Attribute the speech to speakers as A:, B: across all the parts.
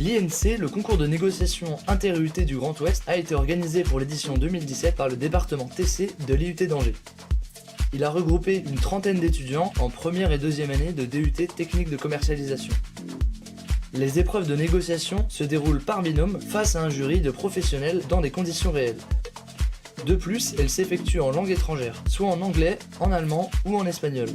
A: L'INC, le concours de négociation inter-IUT du Grand Ouest, a été organisé pour l'édition 2017 par le département TC de l'IUT d'Angers. Il a regroupé une trentaine d'étudiants en première et deuxième année de DUT technique de commercialisation. Les épreuves de négociation se déroulent par binôme face à un jury de professionnels dans des conditions réelles. De plus, elles s'effectuent en langue étrangère, soit en anglais, en allemand ou en espagnol.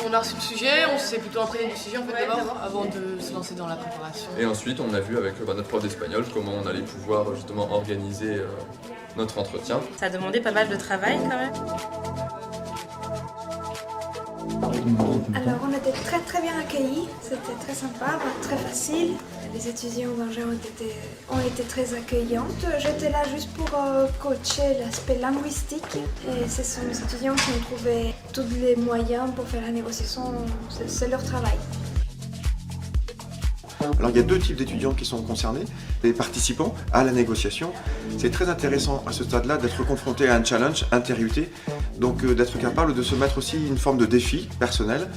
B: On a reçu le sujet, on s'est plutôt imprégné du sujet en fait d'abord, avant de se lancer dans la préparation.
C: Et ensuite, on a vu avec notre prof d'espagnol comment on allait pouvoir justement organiser notre entretien.
D: Ça a demandé pas mal de travail quand même.
E: Alors on était très bien accueillis, c'était très sympa, très facile. Les étudiants d'Angers ont été très accueillantes. J'étais là juste pour coacher l'aspect linguistique et ce sont les étudiants qui ont trouvé tous les moyens pour faire la négociation, c'est leur travail.
F: Alors il y a deux types d'étudiants qui sont concernés, les participants à la négociation. C'est très intéressant à ce stade-là d'être confronté à un challenge inter-IUT, donc d'être capable de se mettre aussi une forme de défi personnel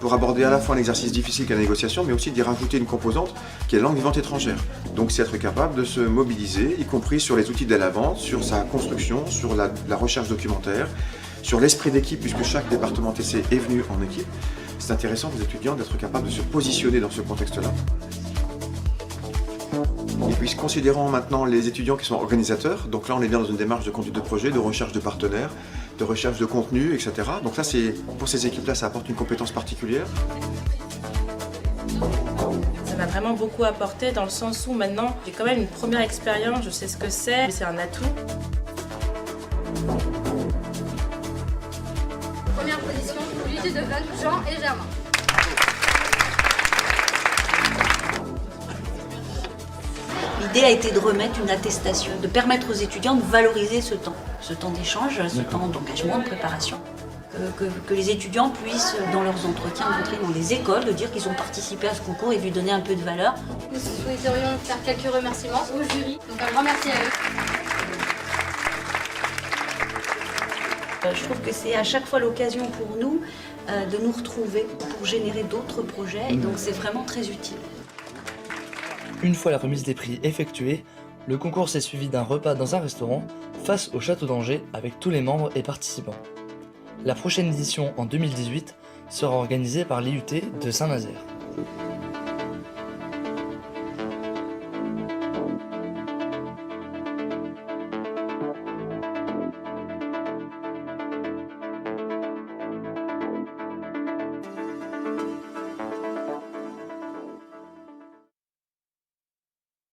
F: pour aborder à la fois un exercice difficile qu'est la négociation, mais aussi d'y rajouter une composante qui est la langue vivante étrangère. Donc c'est être capable de se mobiliser, y compris sur les outils d'aide à la vente, sur sa construction, sur la recherche documentaire, sur l'esprit d'équipe, puisque chaque département TC est venu en équipe. C'est intéressant pour les étudiants d'être capables de se positionner dans ce contexte-là. Et puis considérant maintenant les étudiants qui sont organisateurs, donc là on est bien dans une démarche de conduite de projet, de recherche de partenaires, de recherche de contenu, etc. Donc là, pour ces équipes-là, ça apporte une compétence particulière.
D: Ça m'a vraiment beaucoup apporté dans le sens où maintenant j'ai quand même une première expérience, je sais ce que c'est un atout.
G: Première position, l'unité de Van, Jean et Germain.
H: L'idée a été de remettre une attestation, de permettre aux étudiants de valoriser ce temps d'échange, ce temps d'engagement, de préparation. Que les étudiants puissent, dans leurs entretiens, rentrer dans les écoles, de dire qu'ils ont participé à ce concours et lui donner un peu de valeur.
G: Nous souhaiterions faire quelques remerciements au jury, donc un grand merci à eux.
H: Je trouve que c'est à chaque fois l'occasion pour nous de nous retrouver pour générer d'autres projets, et donc c'est vraiment très utile.
A: Une fois la remise des prix effectuée, le concours s'est suivi d'un repas dans un restaurant face au château d'Angers avec tous les membres et participants. La prochaine édition en 2018 sera organisée par l'IUT de Saint-Nazaire.